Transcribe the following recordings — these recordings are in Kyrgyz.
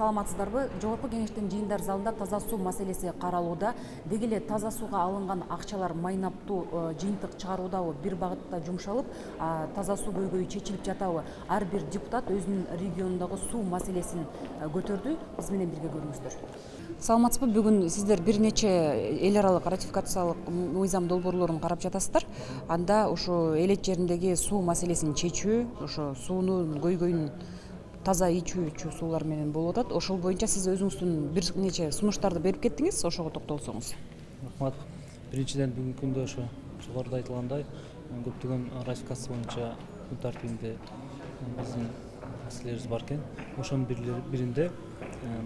Саламатсыздарбы? Жогорку кеңештин жыйындар залында таза суу маселеси каралууда. Деги эле таза сууга алынган акчалар майнаптуу жыйынтык чыгаруудабы бир багытта жумшалып, таза суу көйгөйү чечилип жатабы? Ар бир депутат өзүнүн регионундагы суу маселесин көтөрдү. Биз менен бирге көрүңүздөр. Саламатсызбы? Бүгүн сиздер бир нече эл аралык ратификациялык мыйзам долбоорлорун карап жатасыздар. Анда ошо элет жериндеги суу маселесин чечүү, ошо суунун көйгөйүн таза ичүү суулар менен болуп атат. Ошол боюнча сиз өзүңүздүн бир нече сунуштарды берип кеттиңиз, ошого токтолсоңуз. Рахмат. Биринчиден бүгүнкү күндө ошо жогоруда айтылгандай көптөгөн ратификация боюнча күн тартибинде биздин маселелерибиз бар экен. Ошонун биринде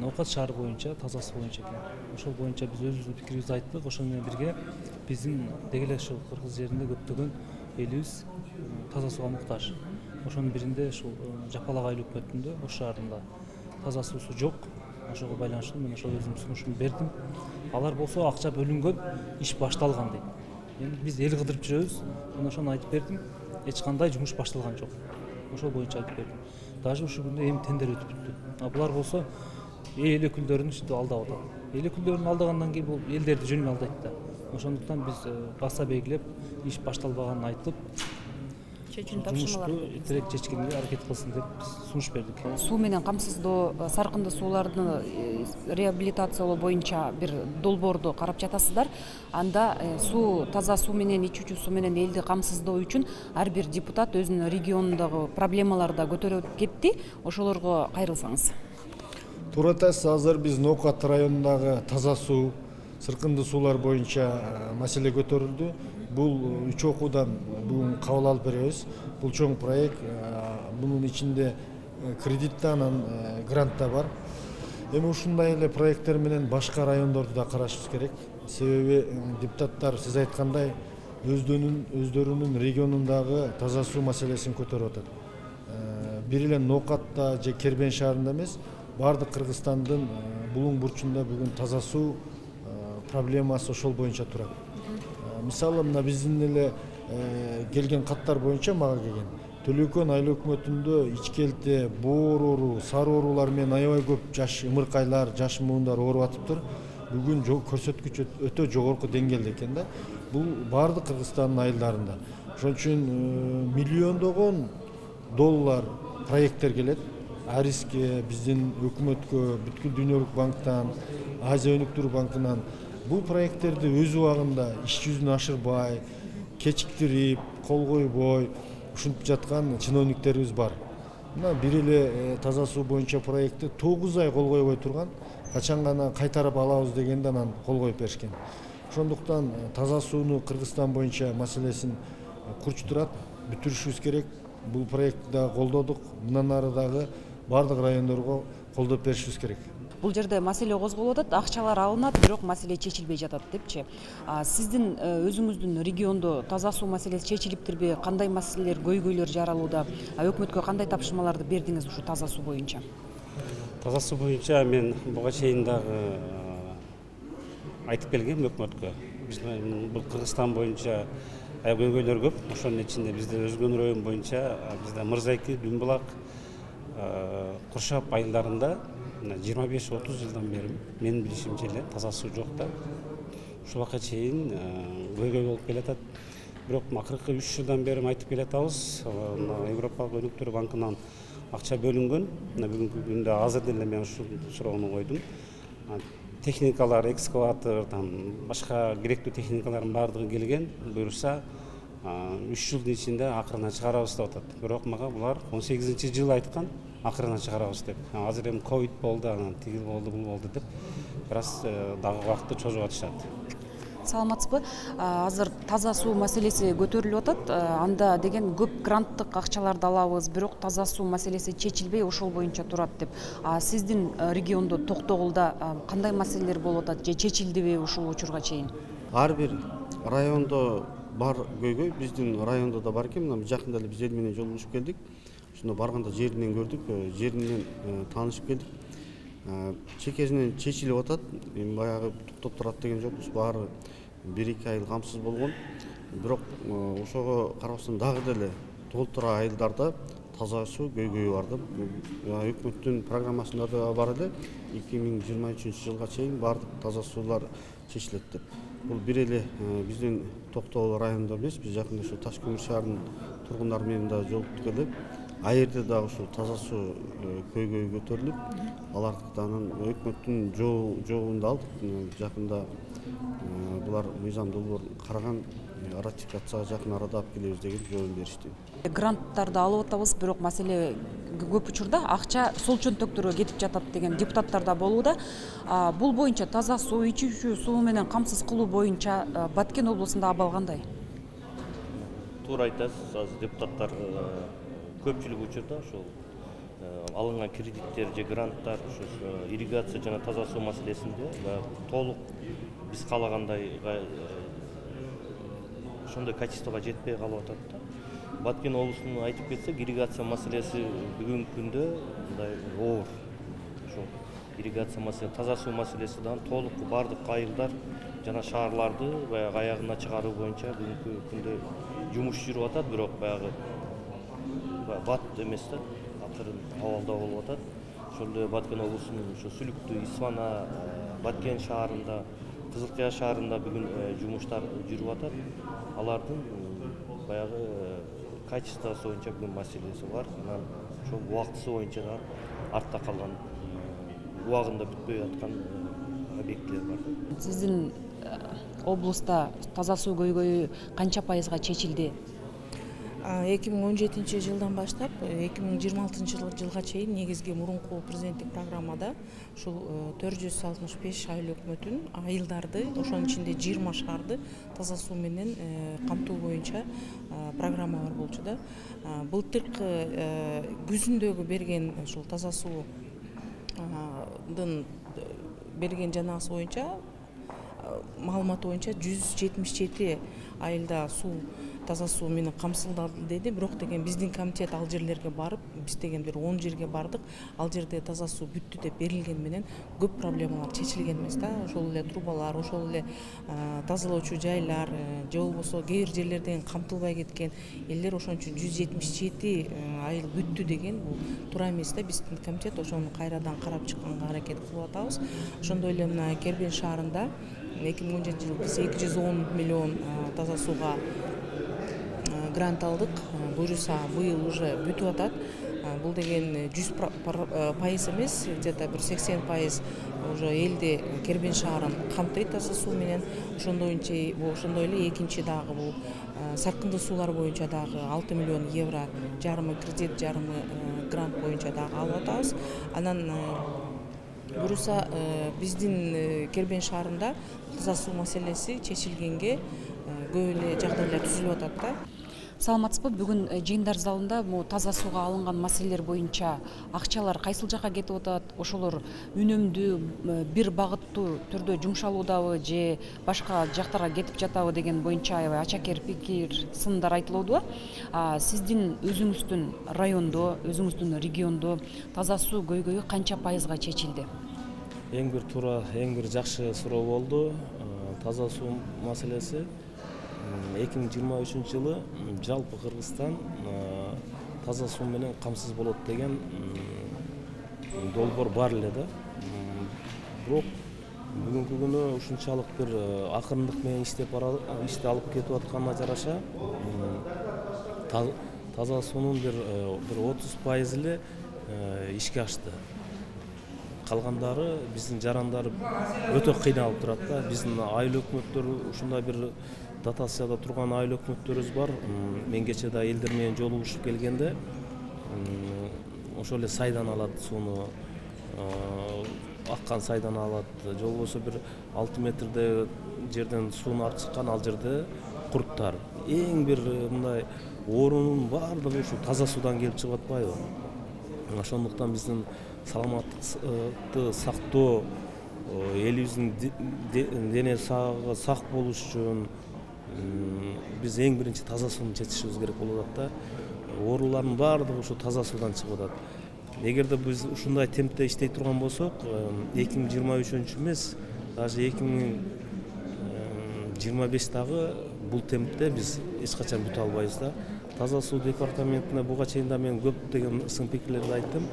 Ноокат шаары боюнча таза суу боюнча экен. Ошол боюнча биз өзүбүздүн пикирибизди айттык. Ошол менен бирге биздин деги эле ушул Кыргыз жеринде көптөгөн элибиз таза сууга муктаж. Ошонун биринде ушул Жапалак айыл өкмөтүндө Ош шаарында таза суусу жок. Ошого байланыштуу мен ошол өзүм сунушумду бердим. Алар болсо акча бөлүнгөн, иш башталган дейт. Эми биз эл кыдырып жүрөбүз. Мен ошону айтып бердим. Эч кандай жумуш башталган жок. Ошол боюнча айтып бердим. Даже ушул күндө эми тендер өтүп бүттү. Булар болсо эл өкүлдөрүн ишти алдап атат. Эл өкүлдөрүн алдагандан кийин бул элдерди жөнүн алдайт да. Ошондуктан биз баса белгилеп, иш башталбаганын айтып, Чечүүнү тапшырмалар тирек чечкенге аракет кылсын деп сунуш бердик. Суу менен камсыздоо, саркынды сууларды реабилитациялоо боюнча бир долбоорду карап жатасыздар. Анда таза суу менен, ичүүчү суу менен элди камсыздоо үчүн ар бир депутат өзүнүн регионундагы проблемаларды көтөрүп кетти. Ошолорго кайрылсаңыз. Туура айтасыз, азыр биз Ноокат районундагы таза суу, сыркынды суулар боюнча маселе көтөрүлдү. Бул 3 окуудан бүгүн кабыл алып беребиз. Бул чоң проект, бунун ичинде кредит да, анан грант да бар. Эми ушундай эле проекттер менен башка райондорду да карашыбыз керек. Себеби депутаттар сиз айткандай өздөрүнүн регионундагы таза суу маселесин көтөрүп атат. Бир эле Ноокатта же Кербен шаарында эмес, бардык Кыргызстандын булуң бурчунда бүгүн таза суу проблемасы ошол боюнча турат. Мисалы мына биздин эле келген каттар боюнча мага келген. Төлөкөн айыл өкмөтүндө ичкелте, боор оору, сары оорулар менен аябай көп жаш ымыркайлар, жаш муундар ооруп атыптыр. Бүгүн көрсөткүч өтө жогорку деңгээлде экен да. Бул бардык Кыргызстандын айылдарында. Ошон үчүн миллиондогон доллар проекттер келет. Ариске, биздин өкмөткө, бүткүл Дүйнөлүк банктан, Азия өнүктүрүү банкынан бул проекттерди өз убагында иш жүзүнө ашырбай, кечиктирип, кол койбой ушинтип жаткан чиновниктерибиз бар. Мына бир эле таза суу боюнча проектти 9 ай кол койбой турган, качан гана кайтарып алабыз дегенде анан кол коюп беришкен. Ошондуктан таза сууну Кыргызстан боюнча маселесин курчтурат, бүтүрүшүбүз керек. Бул проектти да колдодук, мындан ары дагы бардык райондорго колдоп беришибиз керек. Бул жерде маселе козголуп атат, акчалар алынат, бирок маселе чечилбей жатат депчи. Сиздин өзүңүздүн региондо таза суу маселеси чечилиптирби? Кандай маселелер, көйгөйлөр жаралууда? Өкмөткө кандай тапшырмаларды бердиңиз ушу таза суу боюнча? Таза суу боюнча мен буга чейин дагы айтып келгем өкмөткө. Бул Кыргызстан боюнча көйгөйлөр көп. Ошонун ичинде бизде Өзгөн район боюнча бизде Мырзайки, Дүнбулак, Куршап айылдарында 25-30 жылдан бери менин билишимче эле таза суу жок да. Ушул убакка чейин көйгөй болуп келатат. Бирок акыркы 3 жылдан бери айтып келатабыз. Европалык өнүктүрүү банкынан акча бөлүнгөн. Бүгүнкү күндө азыр деле мен ушул суроону койдум. Техникалар, экскаватор, башка керектүү техникалардын баардыгы келген. Буюрса 3 жылдын ичинде акырына чыгарабыз деп атат. Бирок мага булар 18-жыл айткан, акырына чыгарабыз деп. Азыр эми ковид болду, анан тигил болду, бул болду деп бир аз дагы убакытты чозуп атышат. Саламатсызбы? Азыр таза суу маселеси көтөрүлүп атат. Анда деген көп гранттык акчаларды алабыз, бирок таза суу маселеси чечилбей ошол боюнча турат деп. Сиздин региондо Токтогулда кандай маселелер болуп атат же чечилдиби ушул учурга чейин? Ар бир райондо бар көйгөй, биздин райондо да бар экен. Мына жакында эле биз эл менен жолугушуп келдик. Ошондо барганда жеринен көрдүк, жеринен таанышып келдик. Чекесинен чечилип атат. Эми баягы токтоп турат деген жокпуз. Баары 1-2 айыл камсыз болгон. Бирок ошого карабастан дагы деле толтура айылдарда таза суу көйгөйү бар да. Өкмөттүн программасында да бар эле 2023 жылга чейин баардык таза суулар чечилет деп. Бул бир эле биздин Токтогул районунда эмес, биз жакында ушу Таш көмүр шаарынын тургундары менен да жолуктук эле. Айырда да ушул таза суу көйгөйү көтөрүлүп, алардан өкмөттүн жообун да алдык. Жакында булар мыйзам долбоор караган, ратификацияга жакын арада алып келебиз деген жооп беришти. Гранттарды алып атабыз, бирок маселе көп учурда акча сол чөнтөктөргө кетип жатат деген депутаттар да болууда. Бул боюнча таза суу, ичүүчү суу менен камсыз кылуу боюнча Баткен облусунда абал кандай? Туура айтасыз, азыр депутаттар көпчүлүк учурда ошол алынган кредиттер же гранттар ирригация жана таза суу маселесинде толук биз каалагандай ошондой качествого жетпей калып атат да. Баткен облусунун айтып кетсек, ирригация маселеси бүгүнкү күндө мындай оор. Ошол ирригация маселеси, таза суу маселеси да толук бардык айылдар жана шаарларды баягы аягына чыгаруу боюнча бүгүнкү күндө жумуш жүрүп атат, бирок баягы бат эмес да, акырын абалда болуп атат. Ошол эле Баткен облусунун ушу Сүлүктүү, Исвана, Баткен шаарында, Кызыл Кыя шаарында бүгүн жумуштар жүрүп атат. Алардын баягы качествосы боюнча бүгүн маселеси бар. Анан ошол убактысы боюнча да артта калган, убагында бүтпөй аткан объектилер бар. Сиздин облуста таза суу көйгөйү канча пайызга чечилди? 2017 жылдан баштап 2026 жылга чейин негизги мурунку президенттик программада ушул 465 айыл өкмөтүн айылдарды, ошонун ичинде 20 шаарды таза суу менен камтуу боюнча программа бар болчу да. Былтыркы күзүндөгү берген ушул таза суудун берген жанагысы боюнча маалымат боюнча 177 айылда суу таза суу менен камсыздалды деди. Бирок деген биздин комитет ал жерлерге барып, биз деген бир 10 жерге бардык. Ал жерде таза суу бүттү деп берилген менен көп проблемалар чечилген эмес да. Ошол эле трубалар, ошол эле тазалоочу жайлар, же болбосо кээ бир жерлерден камтылбай кеткен элдер, ошон үчүн 177 айыл бүттү деген бул туура эмес да. Биздин комитет ошону кайрадан карап чыкканга аракет кылып атабыз. Ошондой эле мына Кербен шаарында 2017 жылы биз 210 миллион таза сууга грант алдык. Буюрса быйыл уже бүтүп атат. Бул деген 100% эмес, где-то бир 80% уже элди Кербен шаарын камтыйт таза суу менен. Ошондой эле экинчи дагы бул саркындуу суулар боюнча дагы 6 миллион евро жарымы кредит, жарымы грант боюнча дагы алып атабыз. Анан буюрса биздин Кербен шаарында таза суу маселеси чечилгенге көп эле жагдайлар түзүлүп атат да. Саламатсызбы? Бүгүн жыйындар залында таза сууга алынган маселелер боюнча акчалар кайсыл жака кетип атат, ошолор үнөмдүү бир багыттуу түрдө жумшалуудабы же башка жактарга кетип жатабы деген боюнча аябай ачакер пикир, сындар айтылууда. Сиздин өзүңүздүн райондо, өзүңүздүн региондо таза суу көйгөйү канча пайызга чечилди? Эң бир туура, эң бир жакшы суроо болду. Таза суу маселеси 2023 жылы жалпы Кыргызстан таза суу менен камсыз болот деген долбоор бар эле да. Бирок бүгүнкү күнү ушунчалык бир акырындык менен ишти алып кетип атканына жараша таза суунун бир 30% эле ишке ашты. Калгандары биздин жарандары өтө кыйналып турат да. Биздин айыл өкмөттөр ушундай бир дотацияда турган айыл өкмөттөрүбүз бар. Мен кече да элдер менен жолугушуп келгенде ошол эле сайдан алат сууну, аккан сайдан алат, же болбосо бир 6 метрдей жерден сууну алып чыккан, ал жерде курттар. Эң бир мындай оорунун баардыгы ушу таза суудан келип чыгып атпайбы? Ошондуктан биздин саламаттыкты сактоо, элибиздин дене саалыгы сак болуш үчүн биз эң биринчи таза сууну чечишибиз керек болуп атат да. Оорулардын баардыгы ушу таза суудан чыгып атат. Эгерде биз ушундай темпте иштей турган болсок, 2023 эмес, даже 2025 дагы бул темпте биз эч качан бүтө албайбыз да. таза суу департаментине буга чейин да мен көптөгөн сын пикирлерди айттым.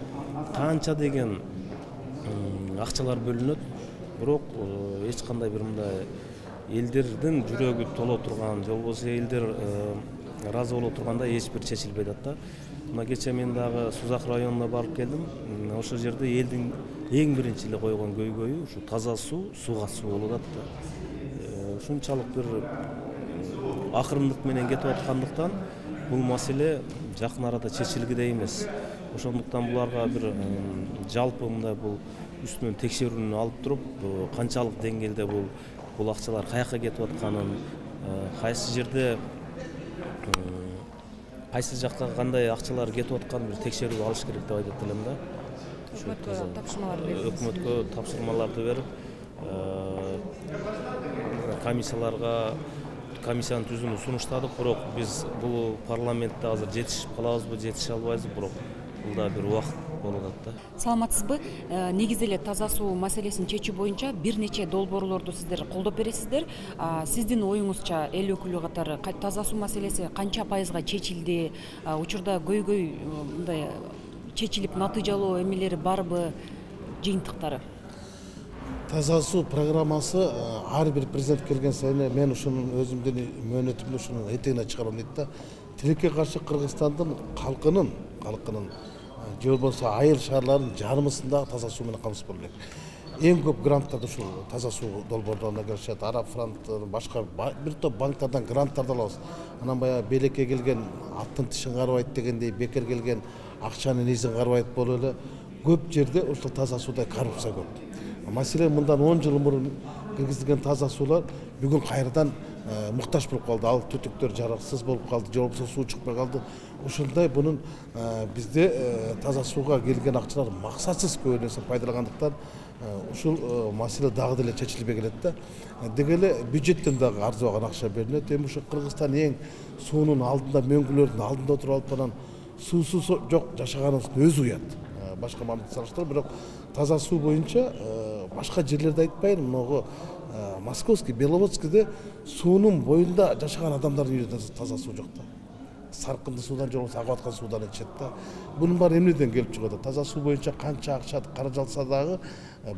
Канча деген акчалар бөлүнөт, бирок эч кандай бир мындай элдердин жүрөгү толо турган, же болбосо элдер ыраазы боло тургандай эч бир чечилбей атат да. Мына кече мен дагы Сузак районуна барып келдим. Ошол жерде элдин эң биринчи эле койгон көйгөйү ушу таза суу, сууга суу болуп атат да. Ушунчалык бир акырындык менен кетип аткандыктан бул маселе жакын арада чечилгидей эмес. Ошондуктан буларга бир жалпы мындай бул үстүнөн текшерүүнү алып туруп, канчалык деңгээлде бул акчалар каяка кетип атканын, кайсы жерде кайсы жакка кандай акчалар кетип атканын бир текшерүү алыш керек деп айтат элем да. Өкмөткө тапшырмалар берип. Өкмөткө тапшырмаларды берип, комиссиянын түзүүнү сунуштадык, бирок биз бул парламентте азыр жетишип калабызбы, жетише албайбызбы, бирок бул да бир убакыт болуп атат да. Саламатсызбы? Негизи эле таза суу маселесин чечүү боюнча бир нече долбоорлорду сиздер колдоп бересиздер. Сиздин оюңузча эл өкүлү катары таза суу маселеси канча пайызга чечилди? Учурда көйгөй мындай чечилип натыйжалуу эмелери барбы, жыйынтыктары? Таза суу программасы ар бир президент келген сайын мен ушунун өзүмдүн мөөнөтүмдү ушунун этегине чыгарам дейт да. Тилекке каршы Кыргызстандын калкынын же болбосо айыл шаарлардын жарымысында таза суу менен камсыз болуу керек. Эң көп гранттарды ушул таза суу долбоордорунда келишет. Араб фронт, башка бир топ банктардан гранттарды алабыз. Анан баягы белекке келген аттын тишин карбайт дегендей, бекер келген акчанын изин карбайт болуп эле көп жерде ушул таза сууда коррупция көп. Маселен мындан 10 жыл мурун киргизилген таза суулар бүгүн кайрадан муктаж болуп калды. Ал түтүктөр жараксыз болуп калды, же болбосо суу чыкпай калды. Ушундай бунун бизде таза сууга келген акчалар максатсыз көп нерсе пайдалагандыктан ушул маселе дагы деле чечилбей келет да. Деги эле бюджеттен дагы арзыбаган акча берилет. Эми ушу Кыргызстан эң суунун алдында, мөңгүлөрдүн алдында отуруп алып анан суусуз жок жашаганыбыздын өзү уят. Башка мамлекет салыштырып, бирок таза суу боюнча башка жерлерде айтпайын, могу Московский, Беловодскийде суунун боюнда жашаган адамдардын үйүндө таза суу жок да. Саркынды суудан же болбосо агып аткан суудан ичет да. Бунун баары эмнеден келип чыгат? Таза суу боюнча канча акча каражалса дагы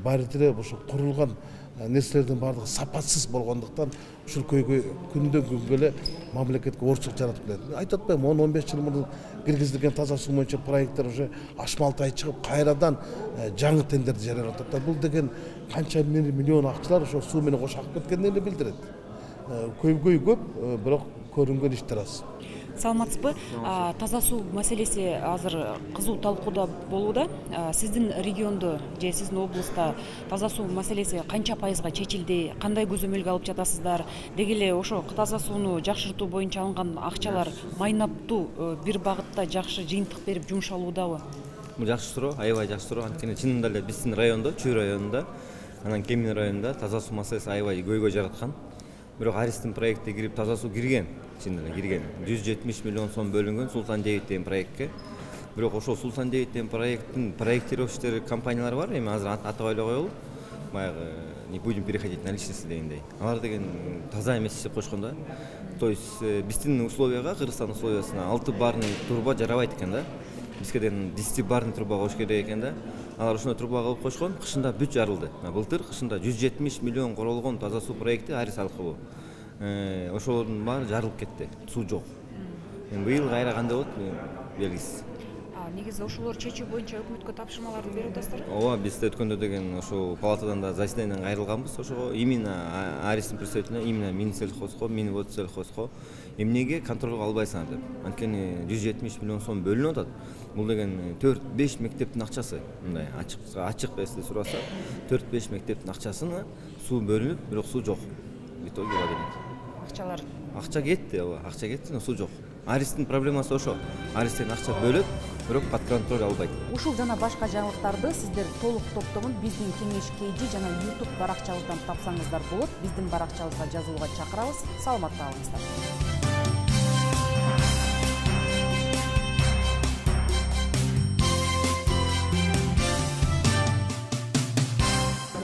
баары ушу курулган нерселердин баардыгы сапатсыз болгондуктан ушул көйгөй күндөн күнгө эле мамлекетке оорчулук жаратып келет. Айтып атпайм, 10-15 жыл мурун киргизилген таза суу боюнча проекттер уже ашмалтай чыгып, кайрадан жаңы тендерди жарыялап атат. Бул деген канча миллион акчалар ошо суу менен кошо агып кеткендин эле билдирет. Көйгөй көп, бирок көрүнгөн иштер аз. Саламатсызбы? Таза суу маселеси азыр кызуу талкууда болууда. Сиздин региондо же сиздин облуста таза суу маселеси канча пайызга чечилди? Кандай көзөмөлгө алып жатасыздар? Деги эле ошо таза сууну жакшыртуу боюнча алынган акчалар майнаптуу бир багытта жакшы жыйынтык берип жумшалуудабы? Жакшы суроо, аябай жакшы суроо. Анткени чынында эле биздин райондо, Чүй районунда, анан Кемин районунда таза суу маселеси аябай көйгөй жараткан. Бирок Аристин проекти кирип таза суу кирген, чынында кирген. 170 миллион сом бөлүнгөн Султан Жебит деген проектке. Бирок ошол Султан Жебит деген проекттин проектировщиктер компаниялары бар, эми азыр атабай эле коелу. Баягы не будем переходить на личности дегендей. Алар деген таза эмес деп койшкон да. То есть биздин условияга, Кыргызстан условиясына 6 барный труба жарабайт экен да. Бизге деген 10 барный труба коюш керек экен да. Алар ушундай труба кылып койшкон, кышында бүт жарылды. Былтыр кышында 170 миллион королгон таза суу проекти Арис алкыбы. Ошолордун баары жарылып кетти. Суу жок. Эми быйыл кайра кандай болот белгисиз. Негизи ошолор чечүү боюнча өкмөткө тапшырмаларды берип атасыздар? Ооба, биз өткөндө деген ошо палатадан да заседаниядан кайрылганбыз. Ошого именно Аристин представителине, именно Минсельхозго, Минводсельхозго эмнеге контролго албайсыңар деп. Анткени 170 миллион сом бөлүнүп атат. Бул деген 4-5 мектептин акчасы. Мындай ачык эсте сураса, 4-5 мектептин акчасына суу бөлүнүп, бирок суу жок. Итоги Акчалар акча кетти, акча кетти, но суу жок. Аристин проблемасы ошо. Аристен акча бөлөт, бирок под контроль албайт. Ушул жана башка жаңылыктарды сиздер толук топтомун биздин Кеңеш KG жана YouTube баракчабыздан тапсаңыздар болот. Биздин баракчабызга жазууга чакырабыз. Саламатта калыңыздар.